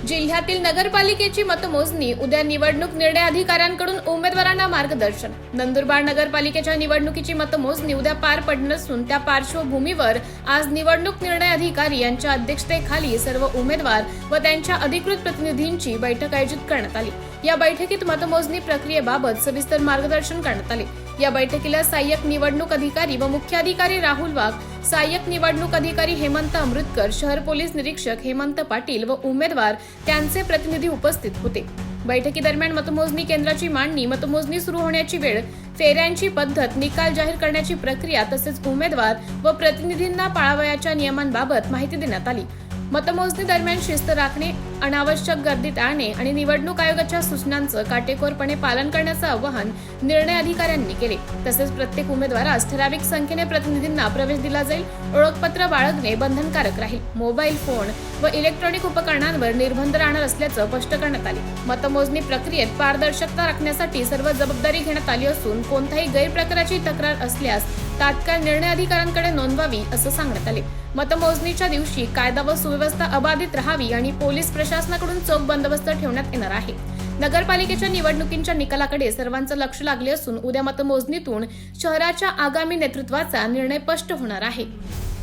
जिल्ह्यातील नगरपालिकेची मतमोजणी उद्या निवडणूक निर्णय अधिकाऱ्यांकडून उमेदवारांना मार्गदर्शन. नंदुरबार नगरपालिकेच्या निवडणुकीची मतमोजणी उद्या पार पडणार असून त्या पार्श्वभूमीवर आज निवडणूक निर्णय अधिकारी यांच्या अध्यक्षतेखाली सर्व उमेदवार व त्यांच्या अधिकृत प्रतिनिधींची बैठक आयोजित करण्यात आली. या बैठकीत मतमोजणी प्रक्रियेबाबत सविस्तर मार्गदर्शन करण्यात आले. या बैठकीला सहाय्यक निवडणूक अधिकारी व मुख्य अधिकारी राहुल वाघ, सहाय्यक निवडणूक अधिकारी हेमंत अमृतकर, शहर पोलीस निरीक्षक हेमंत पाटील व उमेदवार त्यांचे प्रतिनिधी उपस्थित होते. बैठकीदरम्यान मतमोजणी केंद्राची मांडणी, मतमोजणी सुरू होण्याची वेळ, फेऱ्यांची पद्धत, निकाल जाहीर करण्याची प्रक्रिया तसेच उमेदवार व प्रतिनिधींना पाळावयाच्या नियमांबाबत माहिती देण्यात आली. मतमोजणी दरम्यान शिस्त राखणे, अनावश्यक गर्दी टाळणे आणि निवडणूक आयोगाच्या सूचनांचं काटेकोरपणे पालन करण्याचं आवाहन निर्णय अधिकाऱ्यांनी केले. तसेच प्रत्येक उमेदवारास ठराविक संख्येने प्रतिनिधींना प्रवेश दिला जाईल. ओळखपत्र बाळगणे बंधनकारक राहील. मोबाईल फोन व इलेक्ट्रॉनिक उपकरणांवर निर्बंध राहणार असल्याचं स्पष्ट करण्यात आले. मतमोजणी प्रक्रियेत पारदर्शकता राखण्यासाठी सर्व जबाबदारी घेण्यात आली असून कोणत्याही गैरप्रकाराची तक्रार असल्यास तात्काळ निर्णय अधिकाऱ्यांकडे नोंदवावी असं सांगण्यात आले. मतमोजणीच्या दिवशी कायदा व सुव्यवस्था अबाधित राहावी आणि पोलीस प्रशासनाकडून चोख बंदोबस्त ठेवण्यात येणार आहे. नगरपालिकेच्या निवडणुकीच्या निकालाकडे सर्वांचं लक्ष लागले असून उद्या मतमोजणीतून शहराच्या आगामी नेतृत्वाचा निर्णय स्पष्ट होणार आहे.